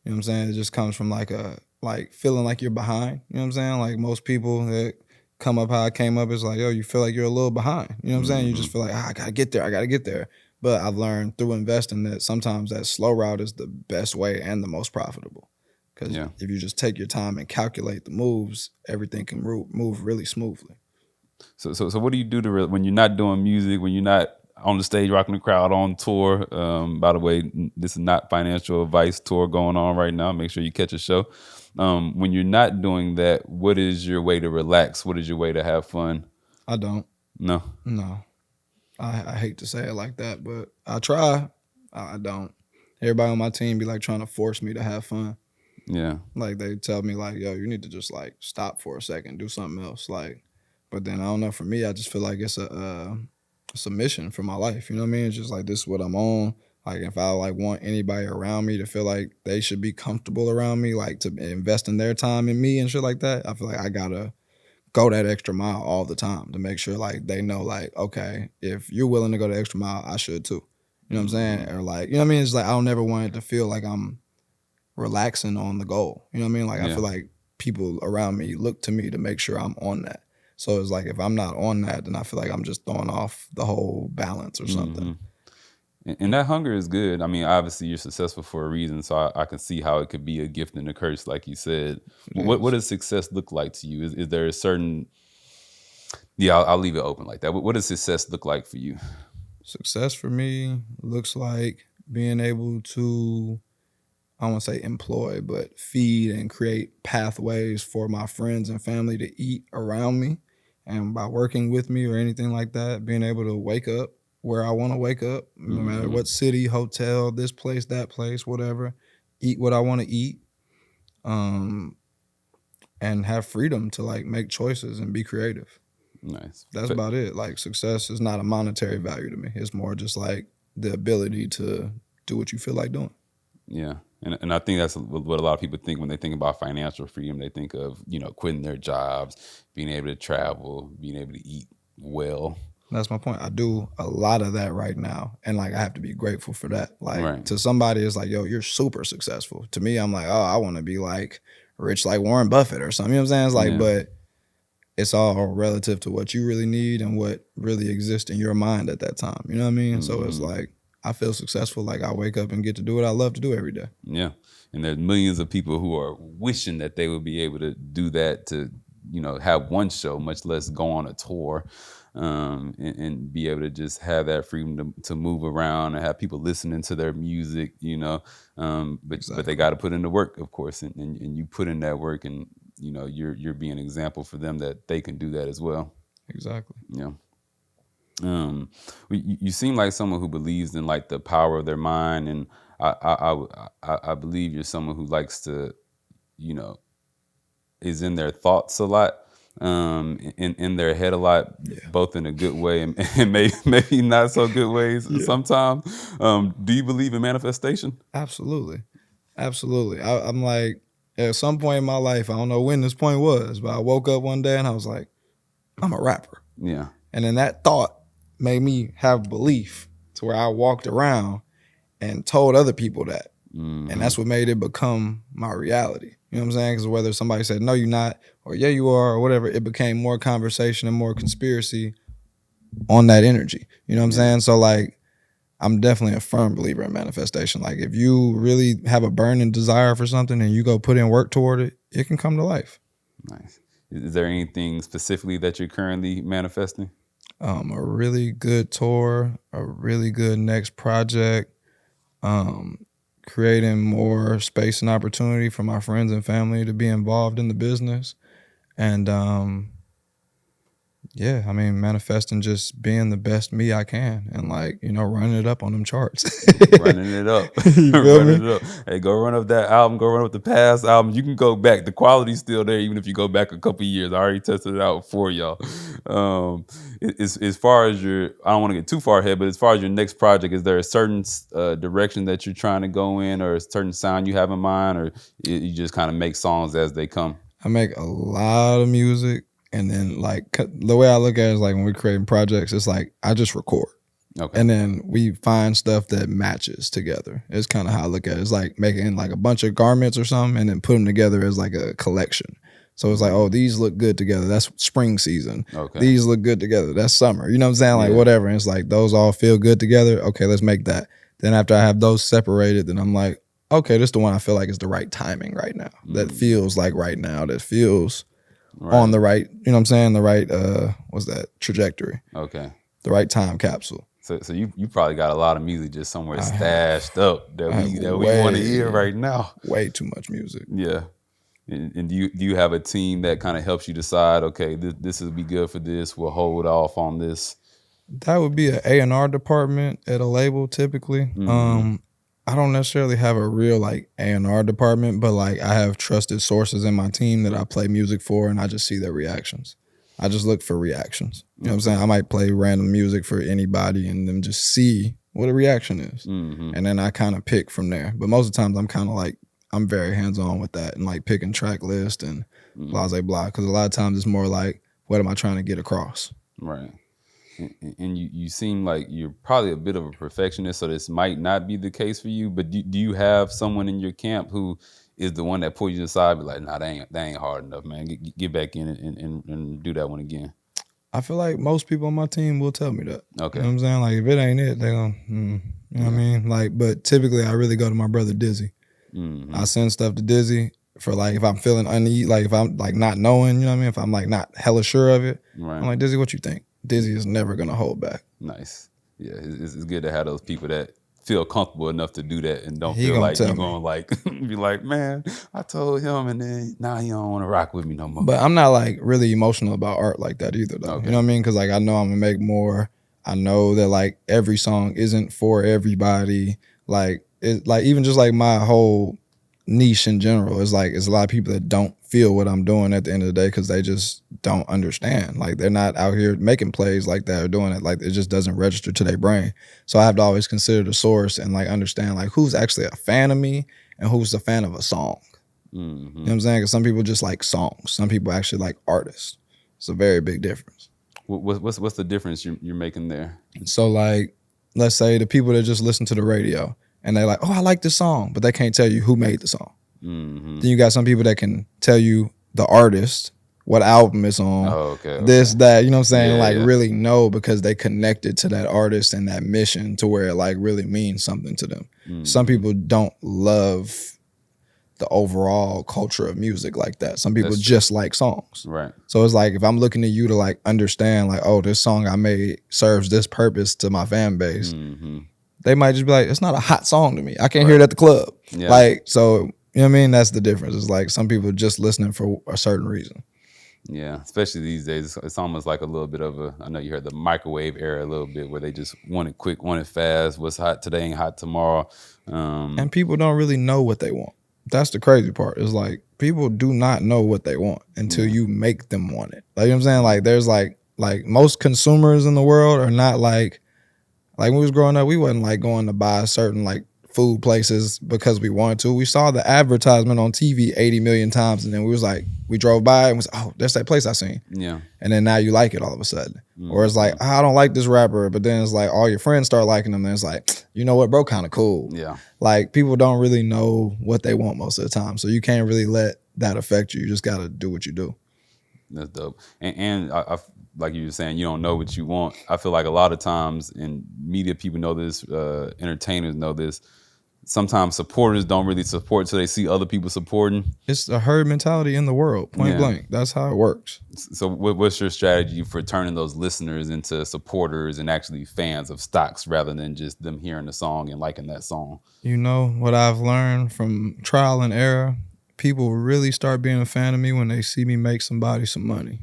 You know what I'm saying? It just comes from like feeling like you're behind. You know what I'm saying? Like most people that come up how I came up is like, yo, you feel like you're a little behind. You know what I'm saying? You just feel like, I gotta get there. But I've learned through investing that sometimes that slow route is the best way and the most profitable. Because if you just take your time and calculate the moves, everything can move really smoothly. So what do you do when you're not doing music, when you're not on the stage rocking the crowd on tour? By the way, this is not financial advice tour going on right now. Make sure you catch a show. When you're not doing that, what is your way to relax? What is your way to have fun? I don't. No. I hate to say it like that, but I try. I don't. Everybody on my team be like trying to force me to have fun. Yeah. Like they tell me like, yo, you need to just like stop for a second, do something else. Like, but then I don't know. For me, I just feel like it's a mission for my life. You know what I mean? It's just like this is what I'm on. Like if I like want anybody around me to feel like they should be comfortable around me, like to invest in their time in me and shit like that, I feel like I gotta go that extra mile all the time to make sure like they know like, okay, if you're willing to go the extra mile, I should too. You know what I'm saying? Or like, you know what I mean? It's like I don't never want it to feel like I'm relaxing on the goal. You know what I mean? Like I feel like people around me look to me to make sure I'm on that. So it's like if I'm not on that, then I feel like I'm just throwing off the whole balance or something. And that hunger is good. I mean, obviously you're successful for a reason, so I can see how it could be a gift and a curse, like you said. What does success look like to you? Is there a certain? Yeah, I'll leave it open like that. What does success look like for you? Success for me looks like being able to, I don't want to say employ, but feed and create pathways for my friends and family to eat around me. And by working with me or anything like that, being able to wake up where I want to wake up, no matter what city, hotel, this place, that place, whatever, eat what I want to eat, and have freedom to like make choices and be creative. Nice. That's about it. Like success is not a monetary value to me. It's more just like the ability to do what you feel like doing. Yeah. And I think that's what a lot of people think when they think about financial freedom. They think of, quitting their jobs, being able to travel, being able to eat well. That's my point. I do a lot of that right now. And like I have to be grateful for that. Like Right. to somebody it's like, yo, you're super successful. To me, I'm like, oh, I want to be like rich like Warren Buffett or something. You know what I'm saying? It's like, but it's all relative to what you really need and what really exists in your mind at that time. You know what I mean? So it's like I feel successful. Like I wake up and get to do what I love to do every day. Yeah. And there's millions of people who are wishing that they would be able to do that, to, have one show, much less go on a tour, and be able to just have that freedom to move around and have people listening to their music, but they got to put in the work, of course. And you put in that work, and, you're being an example for them that they can do that as well. Exactly. Yeah. You seem like someone who believes in like the power of their mind, and I believe you're someone who likes to, is in their thoughts a lot, in their head a lot, both in a good way and maybe not so good ways sometimes. Do you believe in manifestation? Absolutely. I'm like, at some point in my life, I don't know when this point was, but I woke up one day and I was like, I'm a rapper. Yeah. And then that thought made me have belief to where I walked around and told other people that. And that's what made it become my reality. You know what I'm saying? Because whether somebody said, no, you're not, or yeah, you are, or whatever, it became more conversation and more conspiracy on that energy. You know what I'm saying? So like, I'm definitely a firm believer in manifestation. Like if you really have a burning desire for something and you go put in work toward it, it can come to life. Nice. Is there anything specifically that you're currently manifesting? A really good tour, a really good next project, creating more space and opportunity for my friends and family to be involved in the business. And yeah, I mean, manifesting just being the best me I can and like, running it up on them charts. Running it up. You feel me? Running it up. Hey, go run up that album, go run up the past album. You can go back. The quality's still there, even if you go back a couple of years. I already tested it out for y'all. As far as I don't want to get too far ahead, but as far as your next project, is there a certain direction that you're trying to go in, or a certain sound you have in mind, or you just kind of make songs as they come? I make a lot of music. And then like the way I look at it is like when we're creating projects, it's like I just record. Okay. And then we find stuff that matches together. It's kind of how I look at it. It's like making like a bunch of garments or something and then put them together as like a collection. So it's like, oh, these look good together. That's spring season. Okay. These look good together. That's summer. You know what I'm saying? Like whatever. And it's like those all feel good together. Okay, let's make that. Then after I have those separated, then I'm like, okay, this is the one I feel like is the right timing right now. That feels like right now. That feels on the right, you know what I'm saying? The right, what's that, trajectory. Okay. The right time capsule. So you probably got a lot of music just somewhere stashed up that we want to hear right now. Way too much music. Yeah. And do you have a team that kind of helps you decide, okay, this would be good for this, we'll hold off on this? That would be an A&R department at a label typically. I don't necessarily have a real like A&R department, but like I have trusted sources in my team that I play music for and I just see their reactions. I just look for reactions. You know what I'm saying? I might play random music for anybody and then just see what a reaction is. And then I kind of pick from there. But most of the times I'm kind of like, I'm very hands-on with that and like picking track list and blah, blah, blah. Because a lot of times it's more like, what am I trying to get across? Right. And you seem like you're probably a bit of a perfectionist, so this might not be the case for you. But do you have someone in your camp who is the one that pulls you aside, be like, nah, that ain't hard enough, man. Get back in and do that one again? I feel like most people on my team will tell me that. Okay. You know what I'm saying? Like, if it ain't it, they gonna, you know what I mean? Like, but typically I really go to my brother Dizzy. I send stuff to Dizzy for like, if I'm feeling uneasy, like if I'm like not knowing, you know what I mean? If I'm like not hella sure of it, Right. I'm like, Dizzy, what you think? Dizzy is never gonna hold back. Nice. Yeah, it's good to have those people that feel comfortable enough to do that and don't He feel gonna like tell you're me. going like be like, man, I told him and then now he don't want to rock with me no more. But I'm not like really emotional about art like that either though. Okay. You know what I mean? Because like I know I'm gonna make more. I know that like every song isn't for everybody. Like it, like even just like my whole niche in general is like it's a lot of people that don't feel what I'm doing at the end of the day because they just don't understand. Like they're not out here making plays like that or doing it. Like it just doesn't register to their brain. So I have to always consider the source and like understand like who's actually a fan of me and who's a fan of a song. You know what I'm saying? Because some people just like songs. Some people actually like artists. It's a very big difference. What's the difference you're making there? So like, let's say the people that just listen to the radio and they're like, oh, I like this song, but they can't tell you who made the song. Then you got some people that can tell you the artist, what album it's on, this, that, you know what I'm saying? Like really know because they connected to that artist and that mission to where it like really means something to them. Some people don't love the overall culture of music like that. Some people just like songs. Right. So it's like if I'm looking to you to like understand like, oh, this song I made serves this purpose to my fan base. They might just be like, it's not a hot song to me. I can't hear it at the club. Yeah. Like, so, you know what I mean? That's the difference. It's like some people just listening for a certain reason. Yeah, especially these days, it's almost like a little bit of I know you heard the microwave era a little bit where they just want it quick, want it fast. What's hot today ain't hot tomorrow. And people don't really know what they want. That's the crazy part. It's like people do not know what they want until you make them want it. Like, you know what I'm saying? Like there's like most consumers in the world are not like when we was growing up, we wasn't like going to buy certain like food places because we wanted to. We saw the advertisement on TV 80 million times and then we was like, we drove by and was, oh, that's that place I seen. Yeah. And then now you like it all of a sudden. Or it's like, I don't like this rapper, but then it's like all your friends start liking them and it's like, you know what, bro, kind of cool. Yeah. Like people don't really know what they want most of the time. So you can't really let that affect you. You just got to do what you do. That's dope. And I like you were saying, you don't know what you want. I feel like a lot of times, and media people know this, entertainers know this, sometimes supporters don't really support till they see other people supporting. It's a herd mentality in the world, point blank. That's how it works. So what's your strategy for turning those listeners into supporters and actually fans of Stockz rather than just them hearing the song and liking that song? You know, what I've learned from trial and error, people really start being a fan of me when they see me make somebody some money.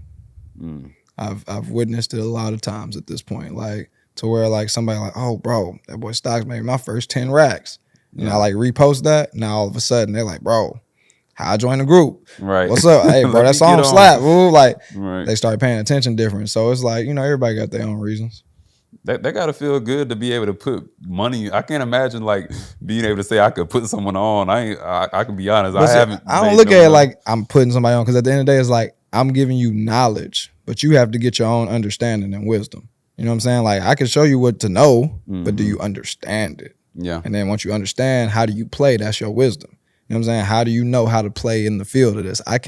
I've witnessed it a lot of times at this point, like to where like somebody like, oh, bro, that boy Stockz made my first 10 racks. And I like repost that. Now all of a sudden they're like, bro, how I join the group? Right. What's up? Hey, bro, that song slap. Ooh, like right. They start paying attention different. So it's like, you know, everybody got their own reasons. That got to feel good to be able to put money. I can't imagine like being able to say I could put someone on. I can be honest. Listen, I don't look at it like I'm putting somebody on because at the end of the day, it's like I'm giving you knowledge, but you have to get your own understanding and wisdom. You know what I'm saying? Like I can show you what to know, but do you understand it? Yeah. And then once you understand, how do you play? That's your wisdom. You know what I'm saying? How do you know how to play in the field of this? I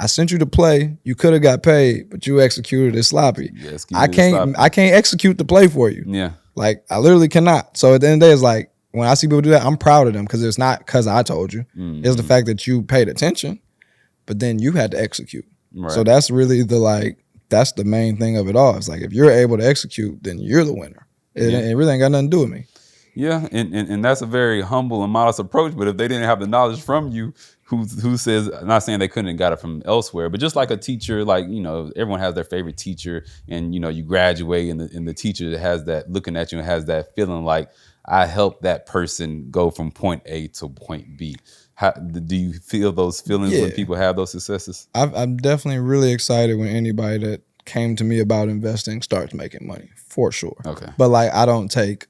sent you to play. You could have got paid, but you executed it sloppy. Yeah, I can't execute the play for you. Yeah. Like I literally cannot. So at the end of the day, it's like when I see people do that, I'm proud of them because it's not because I told you. It's the fact that you paid attention, but then you had to execute. Right. So that's really that's the main thing of it all. It's like if you're able to execute, then you're the winner. It really ain't got nothing to do with me. Yeah, and that's a very humble and modest approach. But if they didn't have the knowledge from you, who says, I'm not saying they couldn't have got it from elsewhere, but just like a teacher, like, you know, everyone has their favorite teacher, and, you know, you graduate and the teacher that has that looking at you and has that feeling like I helped that person go from point A to point B. How do you feel those feelings when people have those successes? I'm definitely really excited when anybody that came to me about investing starts making money for sure. Okay. But like I don't take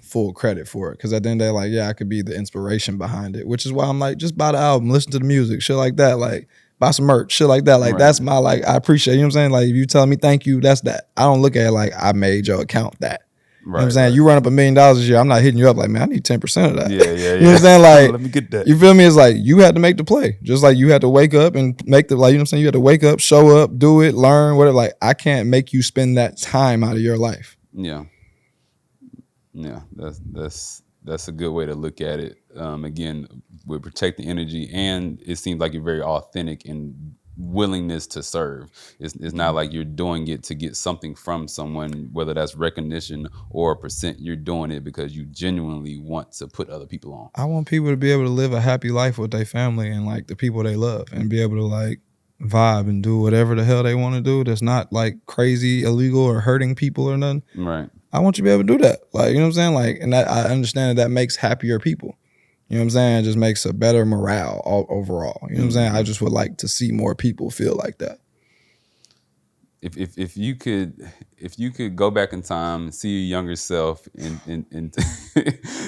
full credit for it because at the end of the day, like yeah, I could be the inspiration behind it, which is why I'm like just buy the album, listen to the music, shit like that, like buy some merch, shit like that. Like Right. that's my like I appreciate, you know what I'm saying? Like if you tell me thank you, that's that. I don't look at it like I made your account that. You know what I'm saying? You run up $1 million this year, I'm not hitting you up like, man, I need 10% of that. Yeah. You know what I'm saying? Like, let me get that. You feel me? It's like you had to make the play. Just like you had to wake up and make the, like, you know what I'm saying? You had to wake up, show up, do it, learn, whatever. Like, I can't make you spend that time out of your life. Yeah. Yeah. That's a good way to look at it. Again, we protect the energy, and it seems like you're very authentic in willingness to serve. It's not like you're doing it to get something from someone, whether that's recognition or a percent. You're doing it because you genuinely want to put other people on. I want people to be able to live a happy life with their family and like the people they love, and be able to like vibe and do whatever the hell they want to do that's not like crazy, illegal, or hurting people or nothing. Right. I want you to be able to do that. Like, you know what I'm saying? Like, and that, I understand that makes happier people. You know what I'm saying? It just makes a better morale overall. You know what I'm saying? I just would like to see more people feel like that. If you could go back in time and see your younger self, and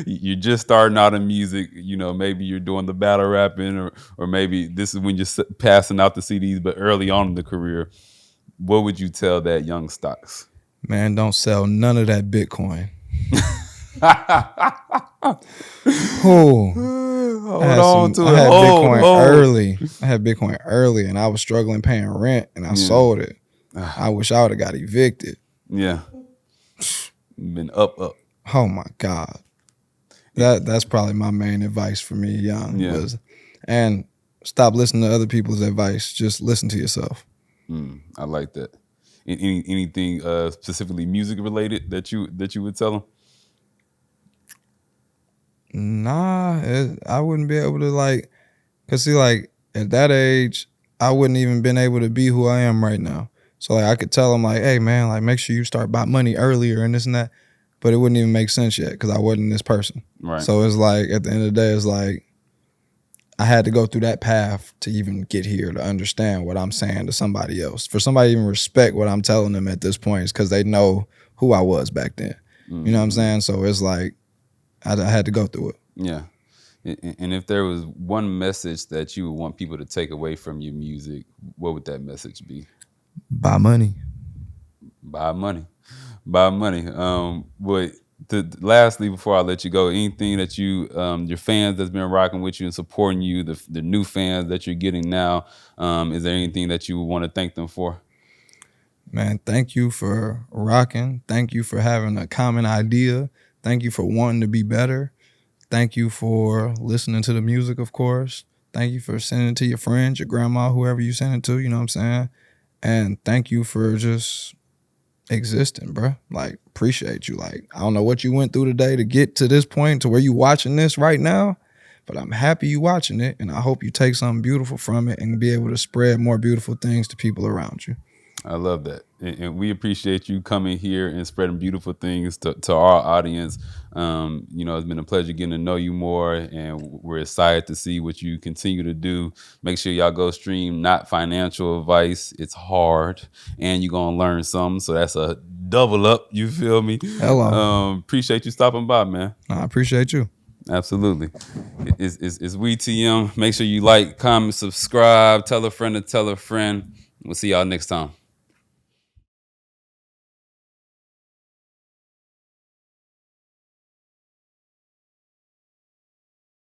you're just starting out in music, you know, maybe you're doing the battle rapping, or maybe this is when you're passing out the CDs, but early on in the career, what would you tell that young Stockz? Man, don't sell none of that Bitcoin. Hold on to it. I had Bitcoin early. I had Bitcoin early, and I was struggling paying rent, and I sold it. I wish I would have got evicted. Yeah, been up. Oh my God, that's probably my main advice for me, young. Yeah. And stop listening to other people's advice. Just listen to yourself. I like that. Anything specifically music related that you would tell them? Nah, I wouldn't be able to like, cause see, like at that age, I wouldn't even been able to be who I am right now. So like I could tell them like, hey man, like make sure you start by money earlier and this and that, but it wouldn't even make sense yet because I wasn't this person. Right. So it's like at the end of the day, it's like I had to go through that path to even get here to understand what I'm saying to somebody else. For somebody to even respect what I'm telling them at this point is because they know who I was back then. You know what I'm saying? So it's like I had to go through it. Yeah. And if there was one message that you would want people to take away from your music, what would that message be? Buy money. Buy money. Buy money. But lastly, before I let you go, anything that you, your fans that's been rocking with you and supporting you, the new fans that you're getting now, is there anything that you would want to thank them for? Man, thank you for rocking. Thank you for having a common idea. Thank you for wanting to be better. Thank you for listening to the music, of course. Thank you for sending it to your friends, your grandma, whoever you send it to, you know what I'm saying? And thank you for just existing, bro. Like, appreciate you. Like, I don't know what you went through today to get to this point to where you watching this right now, but I'm happy you watching it, and I hope you take something beautiful from it and be able to spread more beautiful things to people around you. I love that. And we appreciate you coming here and spreading beautiful things to our audience. You know, it's been a pleasure getting to know you more, and we're excited to see what you continue to do. Make sure y'all go stream Not Financial Advice. It's hard, and you're going to learn something. So that's a double up. You feel me? Hello. Appreciate you stopping by, man. I appreciate you. Absolutely. It's WeTM. Make sure you like, comment, subscribe, tell a friend to tell a friend. We'll see y'all next time.